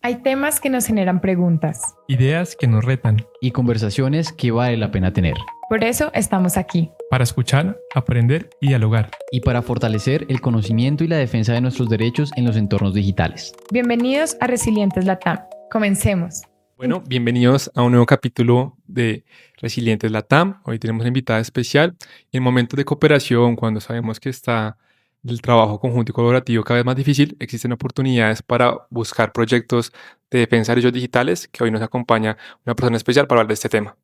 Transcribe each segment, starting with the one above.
Hay temas que nos generan preguntas. Ideas que nos retan. Y conversaciones que vale la pena tener. Por eso estamos aquí. Para escuchar, aprender y dialogar. Y para fortalecer el conocimiento y la defensa de nuestros derechos en los entornos digitales. Bienvenidos a Resilientes Latam. Comencemos. Bueno, bienvenidos a un nuevo capítulo de Resilientes Latam. Hoy tenemos una invitada especial. En momentos de cooperación, cuando sabemos que está el trabajo conjunto y colaborativo cada vez más difícil, existen oportunidades para buscar proyectos de defensa de derechos digitales, que hoy nos acompaña una persona especial para hablar de este tema.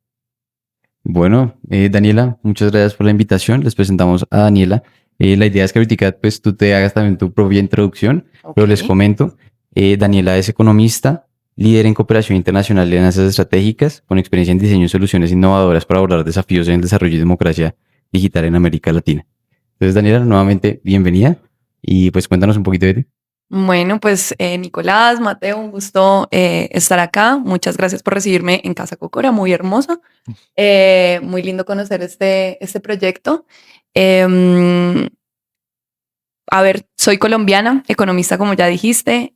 Bueno, Daniela, muchas gracias por la invitación. Les presentamos a Daniela. La idea es que ahorita pues tú te hagas también tu propia introducción, pero les comento. Daniela es economista, líder en cooperación internacional de alianzas estratégicas, con experiencia en diseño de soluciones innovadoras para abordar desafíos en el desarrollo y democracia digital en América Latina. Entonces, Daniela, nuevamente, bienvenida y pues cuéntanos un poquito de ti. Bueno, pues Nicolás, Mateo, un gusto estar acá. Muchas gracias por recibirme en Casa Cocora, muy hermosa. Muy lindo conocer este proyecto. A ver, soy colombiana, economista, como ya dijiste,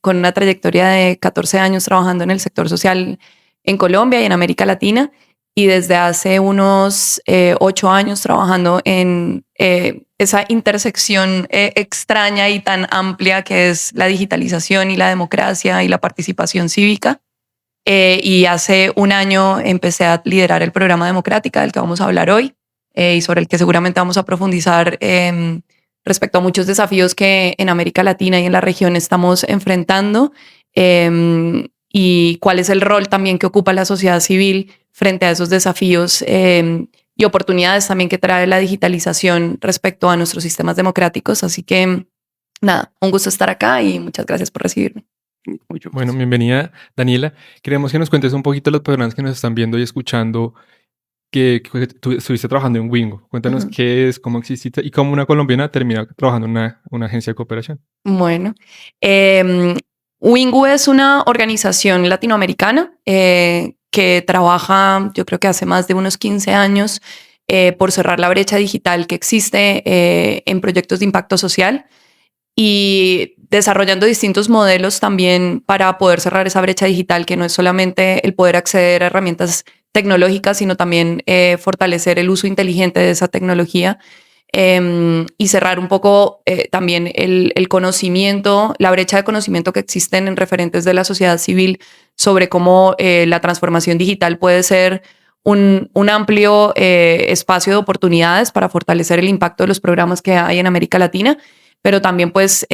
con una trayectoria de 14 años trabajando en el sector social en Colombia y en América Latina. Y desde hace unos 8 años trabajando en esa intersección extraña y tan amplia que es la digitalización y la democracia y la participación cívica. Y hace un año empecé a liderar el programa Democrática del que vamos a hablar hoy y sobre el que seguramente vamos a profundizar respecto a muchos desafíos que en América Latina y en la región estamos enfrentando y cuál es el rol también que ocupa la sociedad civil frente a esos desafíos y oportunidades también que trae la digitalización respecto a nuestros sistemas democráticos. Así que nada, un gusto estar acá y muchas gracias por recibirme. Bueno, bienvenida, Daniela. Queremos que nos cuentes un poquito a las personas que nos están viendo y escuchando que tú estuviste trabajando en Wingo. Cuéntanos qué es, cómo exististe y cómo una colombiana termina trabajando en una agencia de cooperación. Bueno, Wingu es una organización latinoamericana que trabaja, yo creo que hace más de unos 15 años, por cerrar la brecha digital que existe en proyectos de impacto social y desarrollando distintos modelos también para poder cerrar esa brecha digital, que no es solamente el poder acceder a herramientas tecnológicas, sino también fortalecer el uso inteligente de esa tecnología y cerrar un poco también el conocimiento, la brecha de conocimiento que existen en referentes de la sociedad civil sobre cómo la transformación digital puede ser un amplio espacio de oportunidades para fortalecer el impacto de los programas que hay en América Latina, pero también pues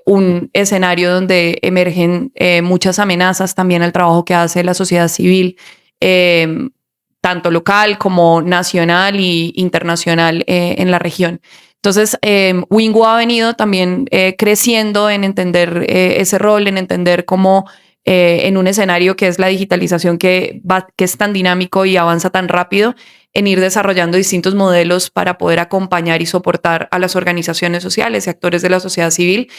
un escenario donde emergen muchas amenazas también al trabajo que hace la sociedad civil, tanto local como nacional e internacional en la región. Entonces, Wingu ha venido también creciendo en entender ese rol, en entender cómo en un escenario que es la digitalización que es tan dinámico y avanza tan rápido, en ir desarrollando distintos modelos para poder acompañar y soportar a las organizaciones sociales y actores de la sociedad civil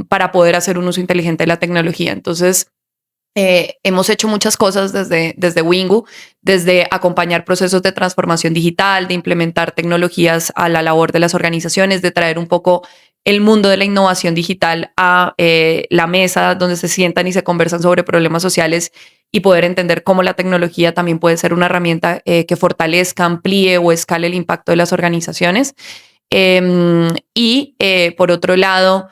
para poder hacer un uso inteligente de la tecnología. Entonces, hemos hecho muchas cosas desde Wingu, desde acompañar procesos de transformación digital, de implementar tecnologías a la labor de las organizaciones, de traer un poco el mundo de la innovación digital a la mesa donde se sientan y se conversan sobre problemas sociales y poder entender cómo la tecnología también puede ser una herramienta que fortalezca, amplíe o escale el impacto de las organizaciones. Por otro lado,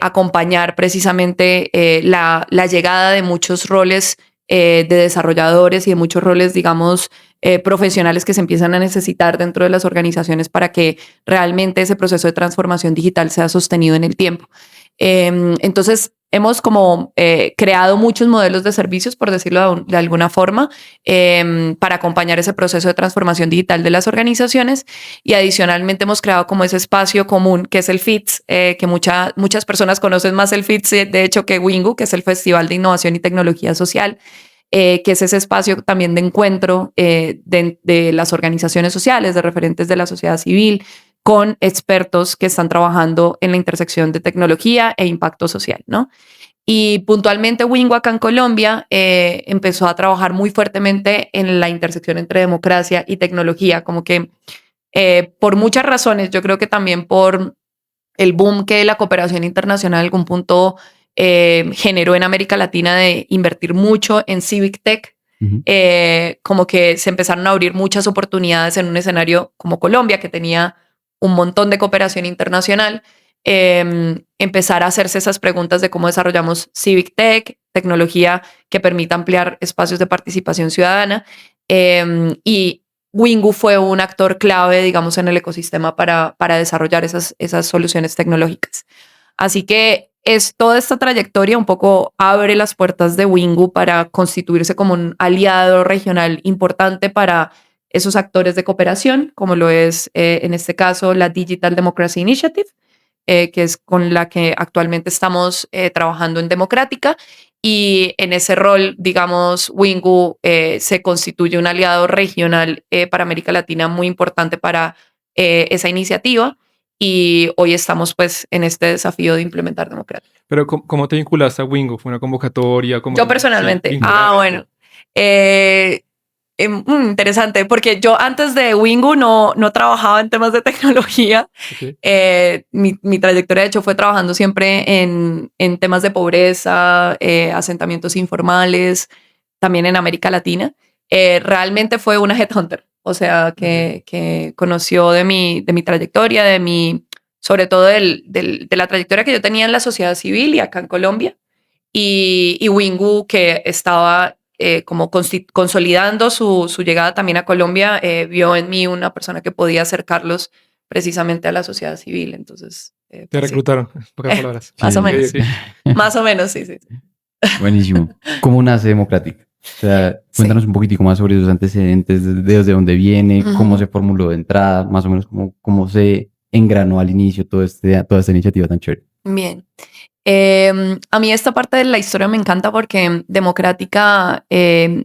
acompañar precisamente la llegada de muchos roles de desarrolladores y de muchos roles, digamos, profesionales que se empiezan a necesitar dentro de las organizaciones para que realmente ese proceso de transformación digital sea sostenido en el tiempo. Entonces, hemos como creado muchos modelos de servicios, por decirlo de alguna forma, para acompañar ese proceso de transformación digital de las organizaciones y adicionalmente hemos creado como ese espacio común que es el FITS, que muchas personas conocen más el FITS de hecho que Wingu, que es el Festival de Innovación y Tecnología Social, que es ese espacio también de encuentro de las organizaciones sociales, de referentes de la sociedad civil, con expertos que están trabajando en la intersección de tecnología e impacto social, ¿no? Y puntualmente Wingu acá en Colombia empezó a trabajar muy fuertemente en la intersección entre democracia y tecnología, como que por muchas razones, yo creo que también por el boom que la cooperación internacional en algún punto generó en América Latina de invertir mucho en Civic Tech. Como que se empezaron a abrir muchas oportunidades en un escenario como Colombia, que tenía un montón de cooperación internacional. Empezar a hacerse esas preguntas de cómo desarrollamos Civic Tech, tecnología que permita ampliar espacios de participación ciudadana. Y Wingu fue un actor clave, digamos, en el ecosistema para desarrollar esas soluciones tecnológicas. Así que toda esta trayectoria un poco abre las puertas de Wingu para constituirse como un aliado regional importante para esos actores de cooperación, como lo es en este caso la Digital Democracy Initiative, que es con la que actualmente estamos trabajando en Democrática. Y en ese rol, digamos, Wingu se constituye un aliado regional para América Latina muy importante para esa iniciativa. Y hoy estamos pues en este desafío de implementar Democrática. Pero ¿cómo te vinculaste a Wingu? ¿Fue una convocatoria? Yo personalmente. Sí, bueno. Interesante, porque yo antes de Wingu no trabajaba en temas de tecnología. Okay. Mi trayectoria, de hecho, fue trabajando siempre en temas de pobreza, asentamientos informales, también en América Latina. Realmente fue una headhunter, o sea, que conoció de mi trayectoria, sobre todo de la trayectoria que yo tenía en la sociedad civil y acá en Colombia. Y Wingu, que estaba como consolidando su llegada también a Colombia, vio en mí una persona que podía acercarlos precisamente a la sociedad civil. Entonces, te reclutaron, en pocas palabras. Más o menos. Sí. Más o menos, sí. Buenísimo. ¿Cómo nace Democrática? O sea, cuéntanos un poquitico más sobre sus antecedentes, desde dónde viene, cómo se formuló de entrada, más o menos cómo se engranó al inicio toda esta iniciativa tan chévere. Bien. A mí esta parte de la historia me encanta porque Democrática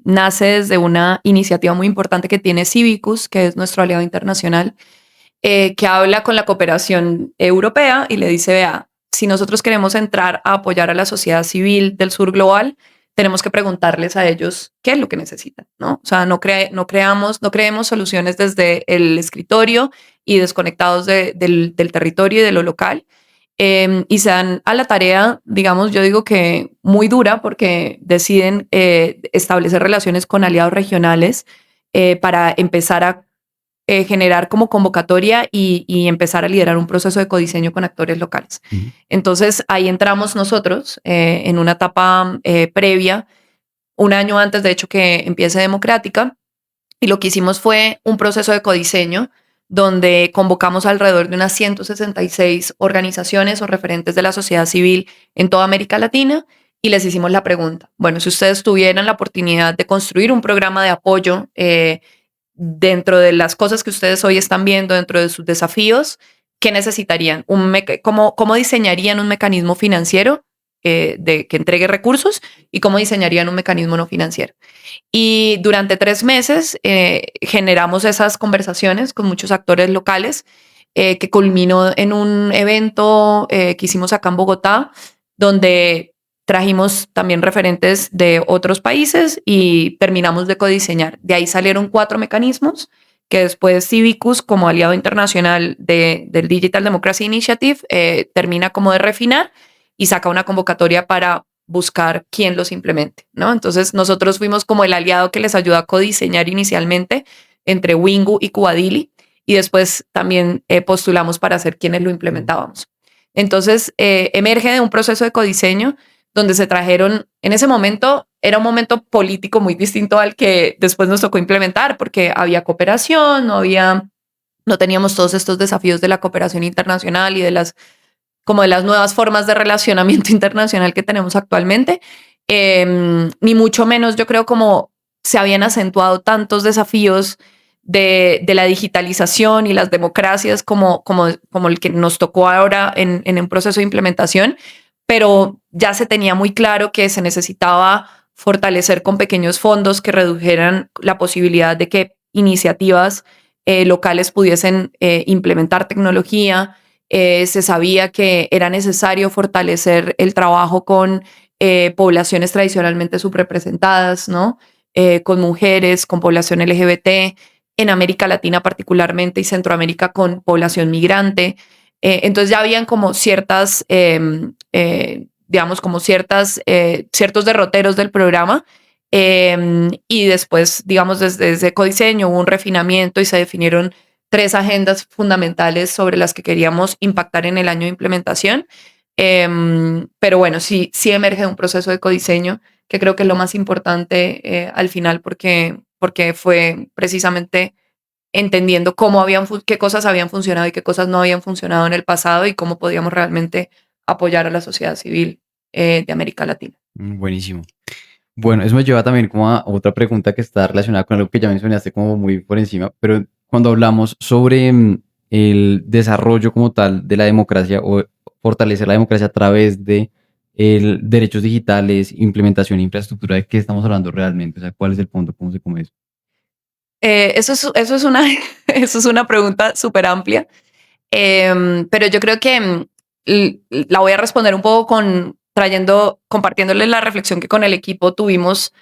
nace desde una iniciativa muy importante que tiene Civicus, que es nuestro aliado internacional, que habla con la cooperación europea y le dice, vea, si nosotros queremos entrar a apoyar a la sociedad civil del sur global, tenemos que preguntarles a ellos qué es lo que necesitan, ¿no? O sea, no creemos soluciones desde el escritorio y desconectados del territorio y de lo local. Y se dan a la tarea, digamos, yo digo que muy dura, porque deciden establecer relaciones con aliados regionales para empezar a generar como convocatoria y empezar a liderar un proceso de codiseño con actores locales. Entonces ahí entramos nosotros en una etapa previa, un año antes de hecho que empiece Democrática, y lo que hicimos fue un proceso de codiseño donde convocamos alrededor de unas 166 organizaciones o referentes de la sociedad civil en toda América Latina y les hicimos la pregunta, bueno, si ustedes tuvieran la oportunidad de construir un programa de apoyo dentro de las cosas que ustedes hoy están viendo, dentro de sus desafíos, ¿qué necesitarían? ¿Cómo diseñarían un mecanismo financiero que entregue recursos y cómo diseñarían un mecanismo no financiero? Y durante 3 meses generamos esas conversaciones con muchos actores locales que culminó en un evento que hicimos acá en Bogotá, donde trajimos también referentes de otros países y terminamos de codiseñar. De ahí salieron 4 mecanismos que después Civicus, como aliado internacional del Digital Democracy Initiative, termina como de refinar y saca una convocatoria para buscar quién los implemente, ¿no? Entonces nosotros fuimos como el aliado que les ayudó a codiseñar inicialmente entre Wingu y Cubadili, y después también postulamos para ser quienes lo implementábamos. Entonces emerge de un proceso de codiseño donde se trajeron, en ese momento era un momento político muy distinto al que después nos tocó implementar, porque había cooperación, no teníamos todos estos desafíos de la cooperación internacional y de las nuevas formas de relacionamiento internacional que tenemos actualmente, ni mucho menos yo creo como se habían acentuado tantos desafíos de la digitalización y las democracias como el que nos tocó ahora en un proceso de implementación, pero ya se tenía muy claro que se necesitaba fortalecer con pequeños fondos que redujeran la posibilidad de que iniciativas locales pudiesen implementar tecnología. Se sabía que era necesario fortalecer el trabajo con poblaciones tradicionalmente subrepresentadas, ¿no? Con mujeres, con población LGBT, en América Latina particularmente y Centroamérica con población migrante. Entonces ya habían como ciertas digamos, como ciertos derroteros del programa. Y después, digamos, desde ese codiseño hubo un refinamiento y se definieron 3 agendas fundamentales sobre las que queríamos impactar en el año de implementación. Pero bueno, sí emerge un proceso de codiseño que creo que es lo más importante al final porque fue precisamente entendiendo qué cosas habían funcionado y qué cosas no habían funcionado en el pasado y cómo podíamos realmente apoyar a la sociedad civil de América Latina. Buenísimo. Bueno, eso me lleva también como a otra pregunta que está relacionada con algo que ya mencionaste como muy por encima, pero cuando hablamos sobre el desarrollo como tal de la democracia o fortalecer la democracia a través de derechos digitales, implementación e infraestructura, ¿de qué estamos hablando realmente? O sea, ¿cuál es el punto? ¿Cómo se come eso? Eso es una pregunta súper amplia, pero yo creo que la voy a responder un poco compartiéndoles la reflexión que con el equipo tuvimos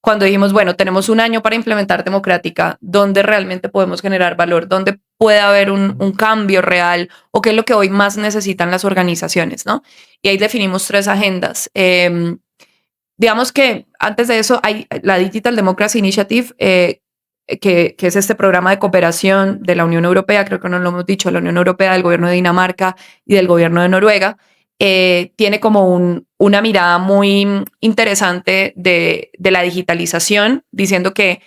cuando dijimos, bueno, tenemos un año para implementar democrática, ¿dónde realmente podemos generar valor? ¿Dónde puede haber un cambio real? ¿O qué es lo que hoy más necesitan las organizaciones? ¿No? Y ahí definimos 3 agendas. Digamos que antes de eso hay la Digital Democracy Initiative, que es este programa de cooperación de la Unión Europea, creo que no lo hemos dicho, la Unión Europea, del gobierno de Dinamarca y del gobierno de Noruega. Tiene como una mirada muy interesante de la digitalización, diciendo que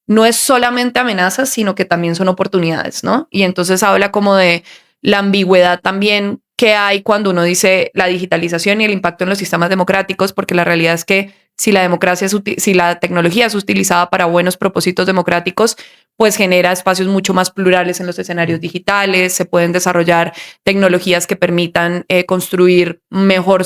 no es solamente amenazas, sino que también son oportunidades, ¿no? Y entonces habla como de la ambigüedad también que hay cuando uno dice la digitalización y el impacto en los sistemas democráticos, porque la realidad es que si la tecnología es utilizada para buenos propósitos democráticos, pues genera espacios mucho más plurales en los escenarios digitales, se pueden desarrollar tecnologías que permitan construir mejor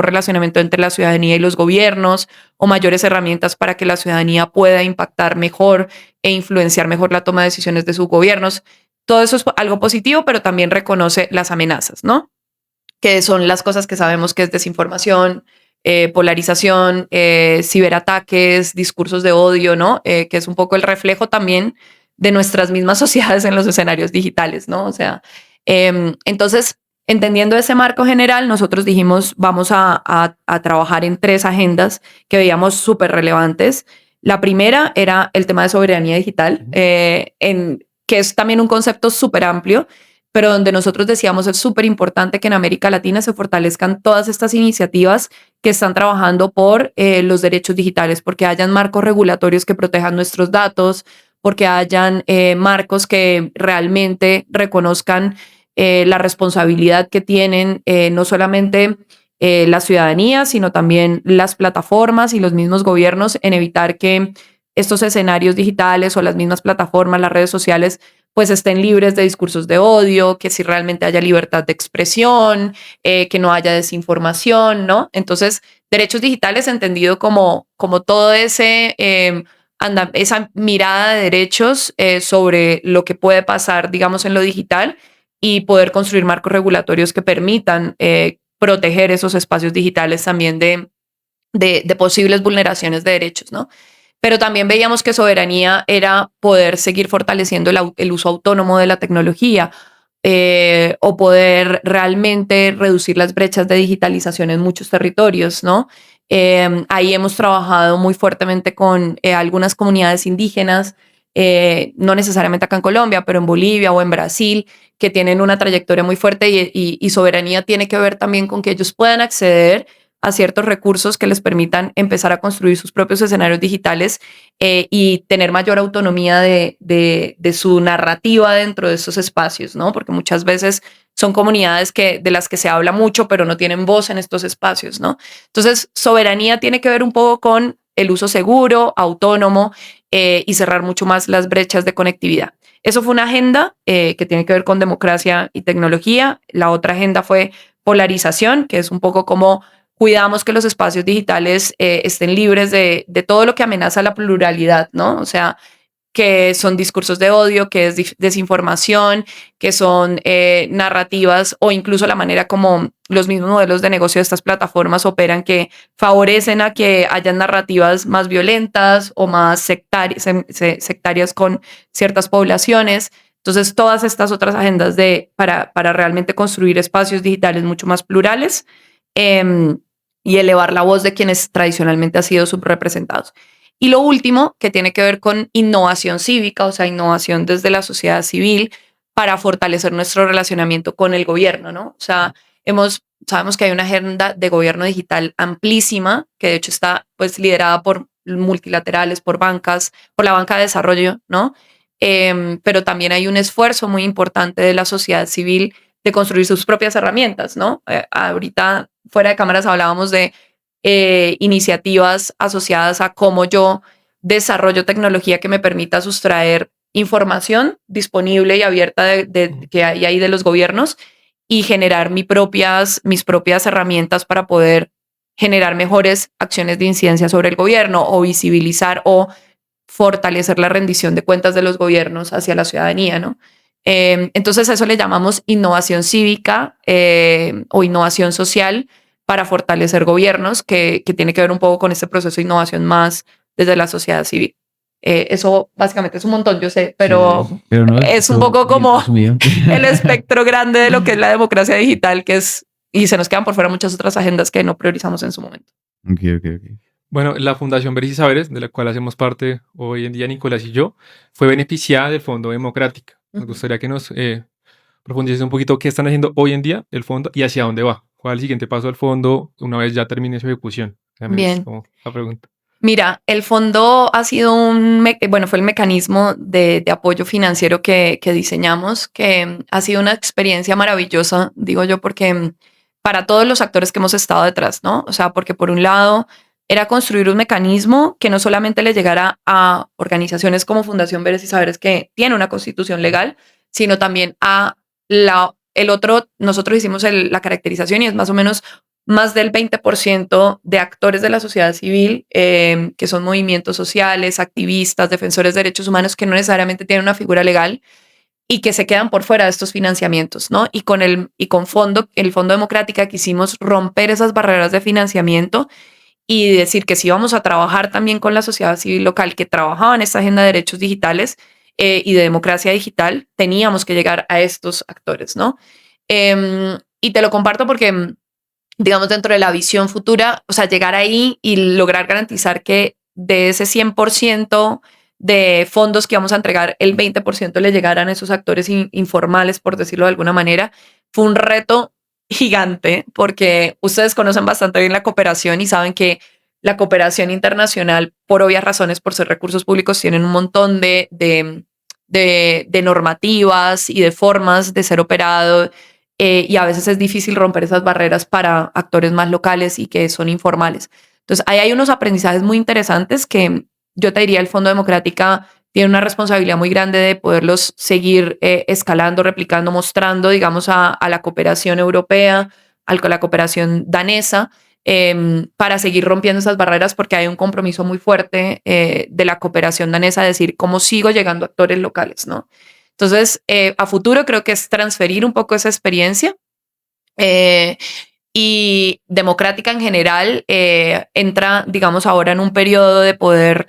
relacionamiento entre la ciudadanía y los gobiernos o mayores herramientas para que la ciudadanía pueda impactar mejor e influenciar mejor la toma de decisiones de sus gobiernos. Todo eso es algo positivo, pero también reconoce las amenazas, ¿no? Que son las cosas que sabemos que es desinformación, polarización, ciberataques, discursos de odio, ¿no? Que es un poco el reflejo también de nuestras mismas sociedades en los escenarios digitales, ¿no? O sea, entonces, entendiendo ese marco general, nosotros dijimos, vamos a trabajar en 3 agendas que veíamos súper relevantes. La primera era el tema de soberanía digital, que es también un concepto súper amplio, pero donde nosotros decíamos es súper importante que en América Latina se fortalezcan todas estas iniciativas que están trabajando por los derechos digitales, porque hayan marcos regulatorios que protejan nuestros datos, porque hayan marcos que realmente reconozcan la responsabilidad que tienen no solamente la ciudadanía, sino también las plataformas y los mismos gobiernos en evitar que estos escenarios digitales o las mismas plataformas, las redes sociales, pues estén libres de discursos de odio, que si realmente haya libertad de expresión, que no haya desinformación, ¿no? Entonces, derechos digitales entendido como todo esa mirada de derechos sobre lo que puede pasar, digamos, en lo digital y poder construir marcos regulatorios que permitan proteger esos espacios digitales también de posibles vulneraciones de derechos, ¿no? Pero también veíamos que soberanía era poder seguir fortaleciendo el uso autónomo de la tecnología o poder realmente reducir las brechas de digitalización en muchos territorios, ¿no? Ahí hemos trabajado muy fuertemente con algunas comunidades indígenas, no necesariamente acá en Colombia, pero en Bolivia o en Brasil, que tienen una trayectoria muy fuerte y soberanía tiene que ver también con que ellos puedan acceder a ciertos recursos que les permitan empezar a construir sus propios escenarios digitales y tener mayor autonomía de su narrativa dentro de esos espacios, ¿no? Porque muchas veces son comunidades de las que se habla mucho, pero no tienen voz en estos espacios, ¿no? Entonces, soberanía tiene que ver un poco con el uso seguro, autónomo y cerrar mucho más las brechas de conectividad. Eso fue una agenda que tiene que ver con democracia y tecnología. La otra agenda fue polarización, que es un poco como cuidamos que los espacios digitales estén libres de todo lo que amenaza la pluralidad, ¿no? O sea, que son discursos de odio, que es desinformación, que son narrativas o incluso la manera como los mismos modelos de negocio de estas plataformas operan que favorecen a que hayan narrativas más violentas o más sectarias con ciertas poblaciones. Entonces, todas estas otras agendas para realmente construir espacios digitales mucho más plurales. y elevar la voz de quienes tradicionalmente han sido subrepresentados. Y lo último, que tiene que ver con innovación cívica, o sea, innovación desde la sociedad civil para fortalecer nuestro relacionamiento con el gobierno, ¿no? O sea, sabemos que hay una agenda de gobierno digital amplísima, que de hecho está pues liderada por multilaterales, por bancas, por la banca de desarrollo, ¿no? Pero también hay un esfuerzo muy importante de la sociedad civil de construir sus propias herramientas, ¿no? Ahorita fuera de cámaras hablábamos de iniciativas asociadas a cómo yo desarrollo tecnología que me permita sustraer información disponible y abierta que hay ahí de los gobiernos y generar mis propias herramientas para poder generar mejores acciones de incidencia sobre el gobierno o visibilizar o fortalecer la rendición de cuentas de los gobiernos hacia la ciudadanía, ¿no? Entonces a eso le llamamos innovación cívica o innovación social para fortalecer gobiernos, que tiene que ver un poco con este proceso de innovación más desde la sociedad civil. Eso básicamente es un montón, yo sé, pero no, es un poco como el espectro grande de lo que es la democracia digital, y se nos quedan por fuera muchas otras agendas que no priorizamos en su momento. Ok. Bueno, la Fundación Veres y Saberes, de la cual hacemos parte hoy en día Nicolás y yo, fue beneficiada del Fondo Democrática. Nos gustaría que nos profundices un poquito qué están haciendo hoy en día el fondo y hacia dónde va. ¿Cuál es el siguiente paso del fondo una vez ya termine su ejecución? Bien. Es como la pregunta. Mira, el fondo ha sido fue el mecanismo de apoyo financiero que diseñamos, que ha sido una experiencia maravillosa, digo yo, porque para todos los actores que hemos estado detrás, ¿no? O sea, porque por un lado era construir un mecanismo que no solamente le llegara a organizaciones como Fundación Veres y Saberes, que tiene una constitución legal, sino también a el otro. Nosotros hicimos la caracterización y es más o menos más del 20% de actores de la sociedad civil, que son movimientos sociales, activistas, defensores de derechos humanos, que no necesariamente tienen una figura legal y que se quedan por fuera de estos financiamientos, ¿no? Y con el Fondo Democrática quisimos romper esas barreras de financiamiento y decir que si vamos a trabajar también con la sociedad civil local que trabajaba en esta agenda de derechos digitales y de democracia digital, teníamos que llegar a estos actores, ¿no? Y te lo comparto porque, digamos, dentro de la visión futura, o sea, llegar ahí y lograr garantizar que de ese 100% de fondos que vamos a entregar, el 20% le llegaran a esos actores informales, por decirlo de alguna manera, fue un reto gigante, porque ustedes conocen bastante bien la cooperación y saben que la cooperación internacional, por obvias razones, por ser recursos públicos, tienen un montón de normativas y de formas de ser operado, y a veces es difícil romper esas barreras para actores más locales y que son informales. Entonces, ahí hay unos aprendizajes muy interesantes que yo te diría el Fondo Democrática tiene una responsabilidad muy grande de poderlos seguir escalando, replicando, mostrando, digamos, a la cooperación europea, a la cooperación danesa, para seguir rompiendo esas barreras, porque hay un compromiso muy fuerte de la cooperación danesa, de decir cómo sigo llegando a actores locales, ¿no? Entonces, a futuro creo que es transferir un poco esa experiencia, y Democrática en general entra, digamos, ahora en un periodo de poder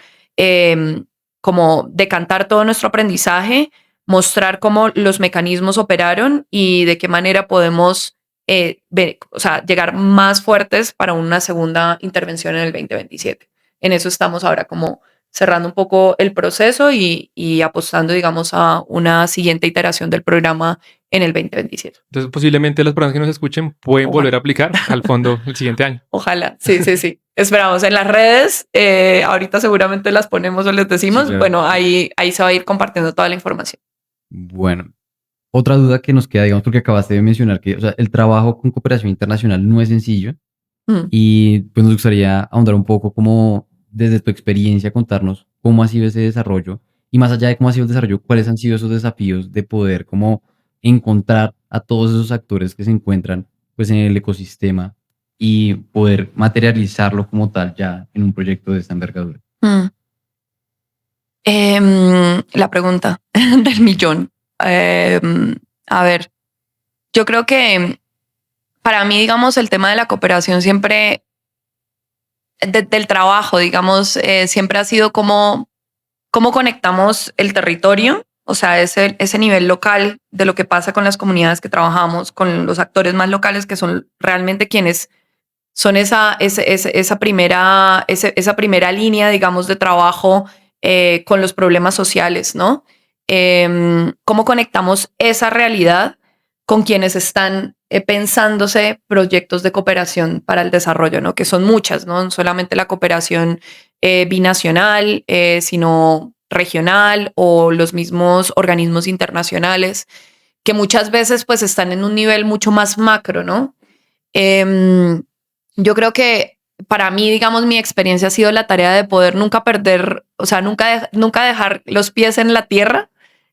como decantar todo nuestro aprendizaje, mostrar cómo los mecanismos operaron y de qué manera podemos llegar más fuertes para una segunda intervención en el 2027. En eso estamos ahora como cerrando un poco el proceso y apostando, digamos, a una siguiente iteración del programa en el 2027. Entonces, posiblemente las personas que nos escuchen pueden volver a aplicar al fondo el siguiente año. Ojalá, sí. Esperamos en las redes, ahorita seguramente las ponemos o les decimos, sí, claro. Bueno, ahí se va a ir compartiendo toda la información. Bueno, otra duda que nos queda, digamos, porque acabaste de mencionar que, o sea, el trabajo con cooperación internacional no es sencillo, y pues nos gustaría ahondar un poco como desde tu experiencia contarnos cómo ha sido ese desarrollo y más allá de cómo ha sido el desarrollo, cuáles han sido esos desafíos de poder como encontrar a todos esos actores que se encuentran pues en el ecosistema y poder materializarlo como tal ya en un proyecto de esta envergadura. La pregunta del millón. A ver, yo creo que para mí, digamos, el tema de la cooperación siempre, del trabajo, digamos, siempre ha sido cómo conectamos el territorio, o sea, ese nivel local de lo que pasa con las comunidades que trabajamos, con los actores más locales que son realmente quienes son esa primera línea, digamos, de trabajo con los problemas sociales, ¿no? ¿Cómo conectamos esa realidad con quienes están pensándose proyectos de cooperación para el desarrollo, ¿no? Que son muchas, no solamente la cooperación binacional, sino regional o los mismos organismos internacionales, que muchas veces pues están en un nivel mucho más macro, ¿no? Yo creo que para mí, digamos, mi experiencia ha sido la tarea de poder nunca perder, o sea, nunca dejar los pies en la tierra,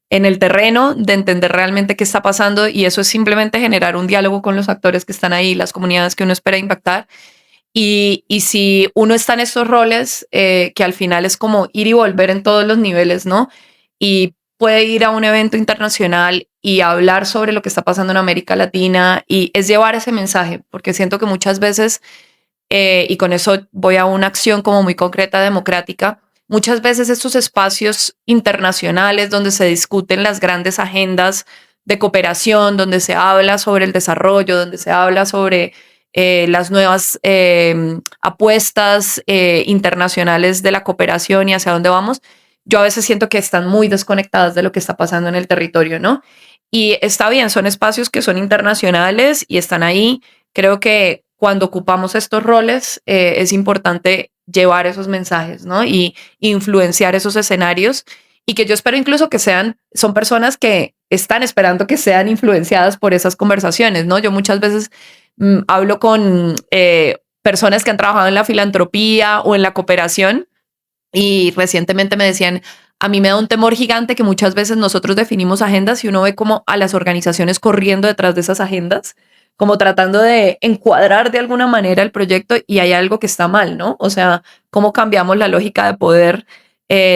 en el terreno, de entender realmente qué está pasando, y eso es simplemente generar un diálogo con los actores que están ahí, las comunidades que uno espera impactar. Y si uno está en estos roles, que al final es como ir y volver en todos los niveles, ¿no? Y puede ir a un evento internacional y hablar sobre lo que está pasando en América Latina, y es llevar ese mensaje, porque siento que muchas veces, y con eso voy a una acción como muy concreta, democrática, muchas veces estos espacios internacionales donde se discuten las grandes agendas de cooperación, donde se habla sobre el desarrollo, donde se habla sobre las nuevas apuestas internacionales de la cooperación y hacia dónde vamos, yo a veces siento que están muy desconectadas de lo que está pasando en el territorio, ¿no? Y está bien, son espacios que son internacionales y están ahí. Creo que cuando ocupamos estos roles es importante llevar esos mensajes, ¿no? Y influenciar esos escenarios, y que yo espero incluso que son personas que están esperando que sean influenciadas por esas conversaciones, ¿no? Yo muchas veces hablo con personas que han trabajado en la filantropía o en la cooperación, y recientemente me decían, a mí me da un temor gigante que muchas veces nosotros definimos agendas y uno ve como a las organizaciones corriendo detrás de esas agendas, como tratando de encuadrar de alguna manera el proyecto, y hay algo que está mal, ¿no? O sea, cómo cambiamos la lógica de poder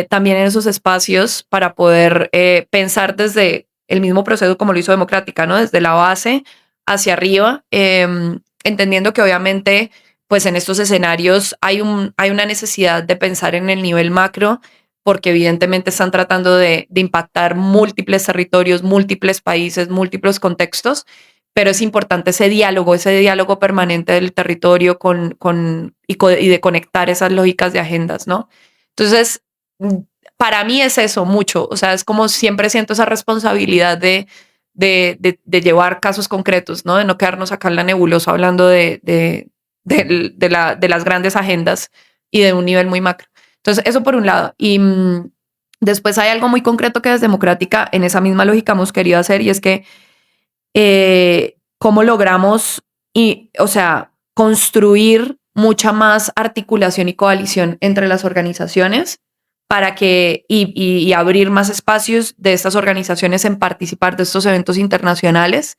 también en esos espacios para poder pensar desde el mismo proceso como lo hizo Democrática, ¿no? Desde la base hacia arriba, entendiendo que obviamente pues en estos escenarios hay una necesidad de pensar en el nivel macro, porque evidentemente están tratando de impactar múltiples territorios, múltiples países, múltiples contextos, pero es importante ese diálogo permanente del territorio y de conectar esas lógicas de agendas, ¿no? Entonces, para mí es eso mucho, o sea, es como siempre siento esa responsabilidad de llevar casos concretos, ¿no? De no quedarnos acá en la nebulosa hablando de las grandes agendas y de un nivel muy macro. Entonces, eso por un lado. Y después hay algo muy concreto que desde Democrática, en esa misma lógica, hemos querido hacer, y es que cómo logramos, construir mucha más articulación y coalición entre las organizaciones para que, y abrir más espacios de estas organizaciones en participar de estos eventos internacionales.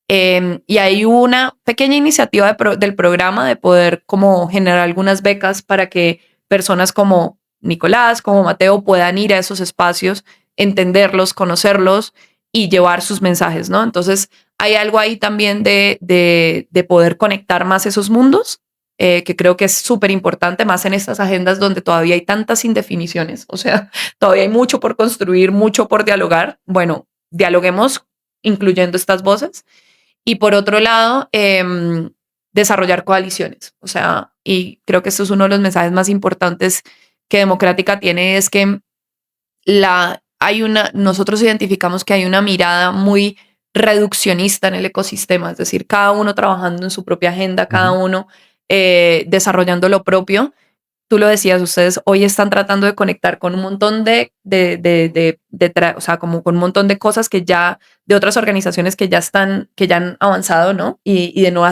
Y hay una pequeña iniciativa del programa de poder como generar algunas becas para que personas como Nicolás, como Mateo, puedan ir a esos espacios, entenderlos, conocerlos y llevar sus mensajes, ¿no? Entonces hay algo ahí también de poder conectar más esos mundos, que creo que es súper importante, más en estas agendas donde todavía hay tantas indefiniciones, o sea, todavía hay mucho por construir, mucho por dialogar. Bueno, dialoguemos incluyendo estas voces. Y por otro lado, desarrollar coaliciones. O sea, y creo que esto es uno de los mensajes más importantes que Democrática tiene, es que nosotros identificamos que hay una mirada muy reduccionista en el ecosistema, es decir, cada uno trabajando en su propia agenda, cada uno desarrollando lo propio. Tú lo decías, ustedes hoy están tratando de conectar con un montón o sea, como con un montón de cosas de otras organizaciones que ya han avanzado, ¿no? Y de no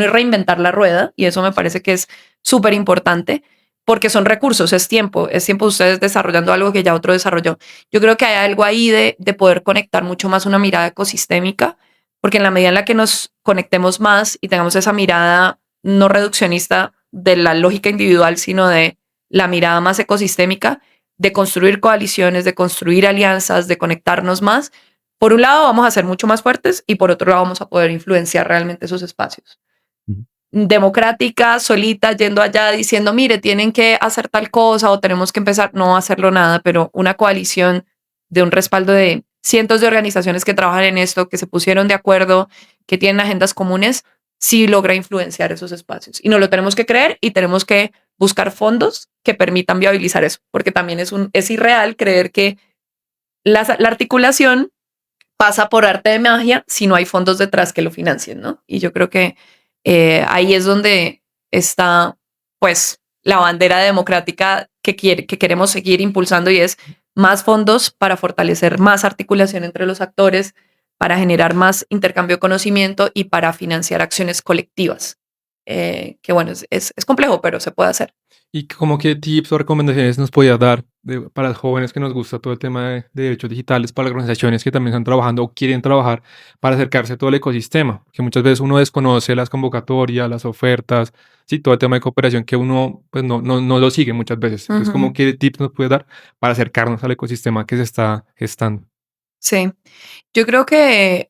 reinventar la rueda. Y eso me parece que es súper importante, porque son recursos, es tiempo de ustedes desarrollando algo que ya otro desarrolló. Yo creo que hay algo ahí de poder conectar mucho más una mirada ecosistémica, porque en la medida en la que nos conectemos más y tengamos esa mirada no reduccionista de la lógica individual, sino de la mirada más ecosistémica, de construir coaliciones, de construir alianzas, de conectarnos más, por un lado vamos a ser mucho más fuertes y por otro lado vamos a poder influenciar realmente esos espacios. Democrática, solita, yendo allá diciendo, mire, tienen que hacer tal cosa o tenemos que empezar, no a hacerlo nada, pero una coalición de un respaldo de cientos de organizaciones que trabajan en esto, que se pusieron de acuerdo, que tienen agendas comunes, sí logra influenciar esos espacios. Y no lo tenemos que creer y tenemos que buscar fondos que permitan viabilizar eso, porque también es irreal creer que la articulación pasa por arte de magia si no hay fondos detrás que lo financien, ¿no? Y yo creo que ahí es donde está, pues, la bandera democrática que queremos seguir impulsando, y es más fondos para fortalecer más articulación entre los actores, para generar más intercambio de conocimiento y para financiar acciones colectivas. Que bueno, es complejo, pero se puede hacer. ¿Y como qué tips o recomendaciones nos podías dar para los jóvenes que nos gusta todo el tema de derechos digitales, para las organizaciones que también están trabajando o quieren trabajar para acercarse a todo el ecosistema? Porque muchas veces uno desconoce las convocatorias, las ofertas, sí, todo el tema de cooperación que uno pues no lo sigue muchas veces. Entonces, ¿como qué tips nos puedes dar para acercarnos al ecosistema que se está gestando? Sí, yo creo que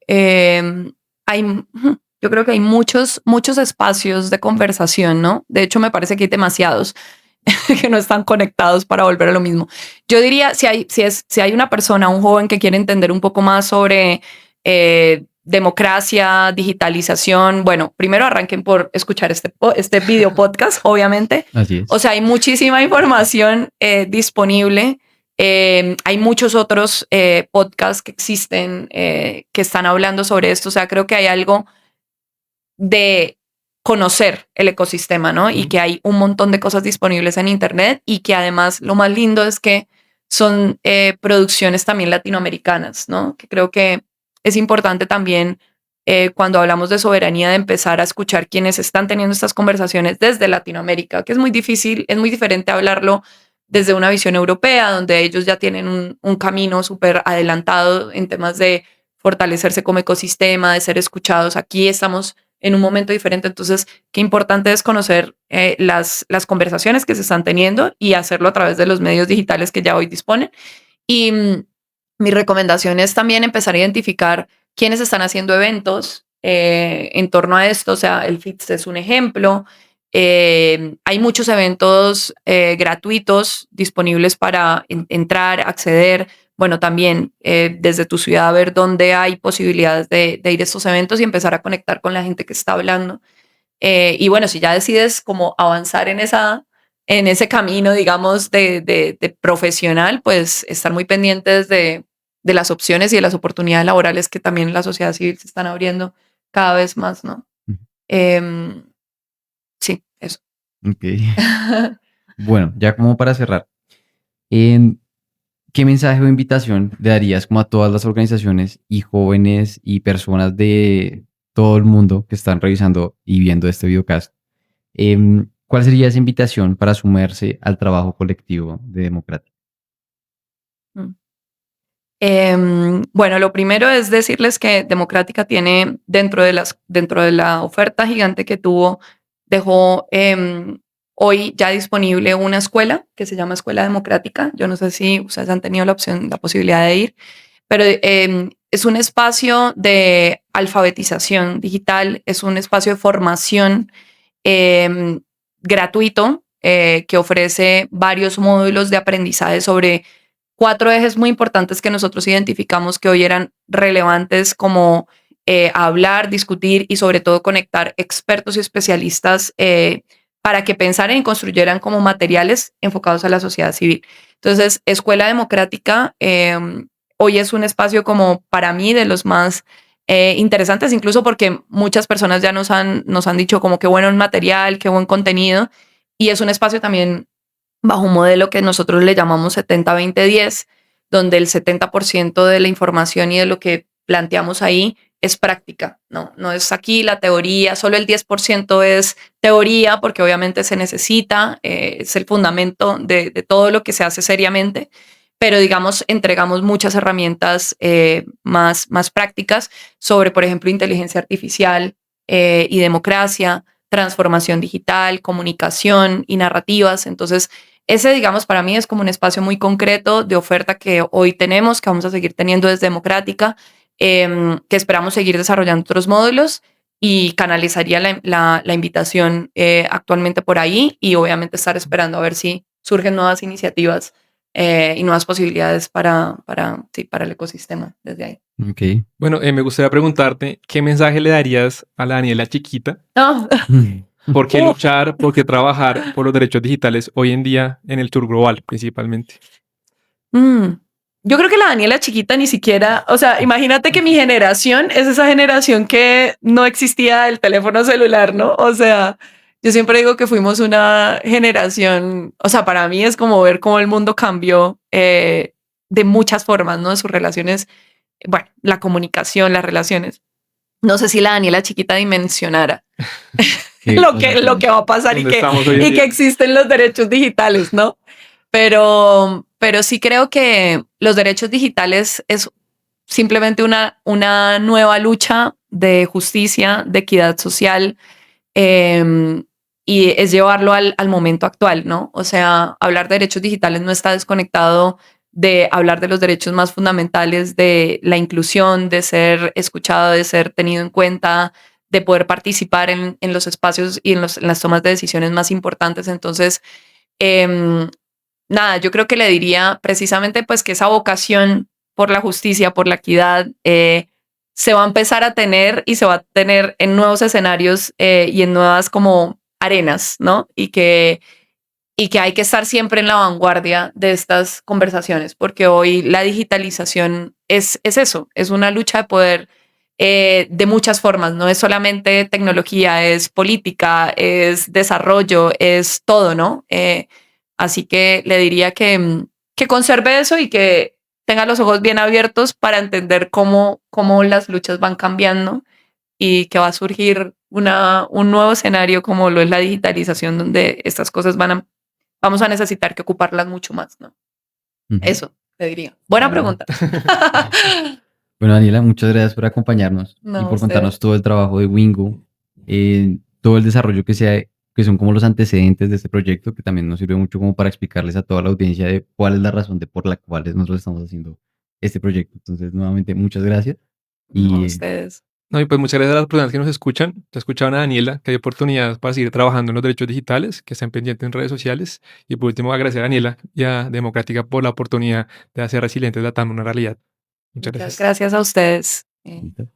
hay muchos espacios de conversación, ¿no? De hecho, me parece que hay demasiados que no están conectados para volver a lo mismo. Yo diría, si hay una persona, un joven que quiere entender un poco más sobre democracia, digitalización, bueno, primero arranquen por escuchar este video podcast, obviamente. Así es. O sea, hay muchísima información disponible. Hay muchos otros podcasts que existen que están hablando sobre esto. O sea, creo que hay algo de conocer el ecosistema, ¿no? Y que hay un montón de cosas disponibles en Internet, y que además lo más lindo es que son producciones también latinoamericanas, ¿no? Que creo que es importante también cuando hablamos de soberanía, de empezar a escuchar quienes están teniendo estas conversaciones desde Latinoamérica, que es muy difícil, es muy diferente hablarlo desde una visión europea, donde ellos ya tienen un camino súper adelantado en temas de fortalecerse como ecosistema, de ser escuchados. Aquí estamos en un momento diferente, entonces qué importante es conocer las conversaciones que se están teniendo y hacerlo a través de los medios digitales que ya hoy disponen. Y mi recomendación es también empezar a identificar quiénes están haciendo eventos en torno a esto. O sea, el FITS es un ejemplo. Hay muchos eventos gratuitos disponibles para entrar, acceder. Bueno, también desde tu ciudad ver dónde hay posibilidades de ir a estos eventos y empezar a conectar con la gente que está hablando. Y bueno, si ya decides como avanzar en ese camino, digamos, de profesional, pues estar muy pendientes de las opciones y de las oportunidades laborales que también en la sociedad civil se están abriendo cada vez más, ¿no? Sí, eso. Ok. Bueno, ya como para cerrar, ¿qué mensaje o invitación le darías como a todas las organizaciones y jóvenes y personas de todo el mundo que están revisando y viendo este videocast? ¿Cuál sería esa invitación para sumarse al trabajo colectivo de Democrática? Bueno, lo primero es decirles que Democrática tiene dentro de la oferta gigante que tuvo, dejó hoy ya disponible una escuela que se llama Escuela Democrática. Yo no sé si ustedes han tenido la posibilidad de ir, pero es un espacio de alfabetización digital, es un espacio de formación gratuito que ofrece varios módulos de aprendizaje sobre 4 ejes muy importantes que nosotros identificamos que hoy eran relevantes, como hablar, discutir y sobre todo conectar expertos y especialistas para que pensaran y construyeran como materiales enfocados a la sociedad civil. Entonces, Escuela Democrática hoy es un espacio como para mí de los más interesantes, incluso porque muchas personas ya nos han dicho como qué bueno el material, qué buen contenido, y es un espacio también bajo un modelo que nosotros le llamamos 70-20-10, donde el 70% de la información y de lo que planteamos ahí es práctica, no es aquí la teoría, solo el 10% es teoría, porque obviamente se necesita, es el fundamento de todo lo que se hace seriamente, pero digamos, entregamos muchas herramientas más prácticas sobre, por ejemplo, inteligencia artificial y democracia, transformación digital, comunicación y narrativas. Entonces, ese, digamos, para mí es como un espacio muy concreto de oferta que hoy tenemos, que vamos a seguir teniendo desde Democrática, que esperamos seguir desarrollando otros módulos, y canalizaría la invitación actualmente por ahí, y obviamente estar esperando a ver si surgen nuevas iniciativas y nuevas posibilidades para el ecosistema desde ahí. Ok. Bueno, me gustaría preguntarte, ¿qué mensaje le darías a la Daniela chiquita? No. ¿Por qué luchar, por qué trabajar por los derechos digitales hoy en día en el sur global principalmente? Yo creo que la Daniela chiquita ni siquiera, o sea, imagínate que mi generación es esa generación que no existía el teléfono celular, ¿no? O sea, yo siempre digo que fuimos una generación, o sea, para mí es como ver cómo el mundo cambió de muchas formas, ¿no? Sus relaciones, bueno, la comunicación, las relaciones. No sé si la Daniela chiquita dimensionara lo que va a pasar ¿Dónde estamos hoy en y que día? existen los derechos digitales, ¿no? Pero sí creo que los derechos digitales es simplemente una nueva lucha de justicia, de equidad social, y es llevarlo al momento actual, ¿no? O sea, hablar de derechos digitales no está desconectado de hablar de los derechos más fundamentales, de la inclusión, de ser escuchado, de ser tenido en cuenta, de poder participar en los espacios y en las tomas de decisiones más importantes. Entonces, nada, yo creo que le diría precisamente pues que esa vocación por la justicia, por la equidad, se va a empezar a tener y se va a tener en nuevos escenarios y en nuevas como arenas, ¿no? Y que hay que estar siempre en la vanguardia de estas conversaciones, porque hoy la digitalización es eso, es una lucha de poder de muchas formas, no es solamente tecnología, es política, es desarrollo, es todo, ¿no? Así que le diría que conserve eso y que tenga los ojos bien abiertos para entender cómo las luchas van cambiando y que va a surgir un nuevo escenario como lo es la digitalización, donde estas cosas vamos a necesitar que ocuparlas mucho más, ¿no? Ujú. Eso te diría. Buena pregunta. Bueno, Daniela, muchas gracias por acompañarnos No, y por ustedes. contarnos todo el trabajo de Wingo, todo el desarrollo que son como los antecedentes de este proyecto, que también nos sirve mucho como para explicarles a toda la audiencia de cuál es la razón por la cual nosotros estamos haciendo este proyecto. Entonces, nuevamente, muchas gracias. No, Y ustedes. No, y pues muchas gracias a las personas que nos escuchan. Te escuchaban a Daniela, que hay oportunidades para seguir trabajando en los derechos digitales, que estén pendientes en redes sociales. Y por último, agradecer a Daniela y a Democrática por la oportunidad de hacer Resilientes Latam una realidad. Muchas Muchas gracias. gracias a ustedes. ¿Listo?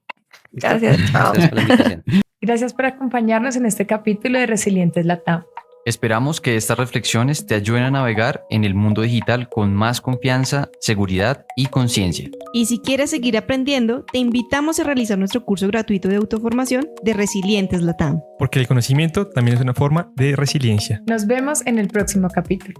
Gracias, chao. Gracias por la invitación. Gracias por acompañarnos en este capítulo de Resilientes Latam. esperamos que estas reflexiones te ayuden a navegar en el mundo digital con más confianza, seguridad y conciencia. Y si quieres seguir aprendiendo, te invitamos a realizar nuestro curso gratuito de autoformación de Resilientes Latam. Porque el conocimiento también es una forma de resiliencia. Nos vemos en el próximo capítulo.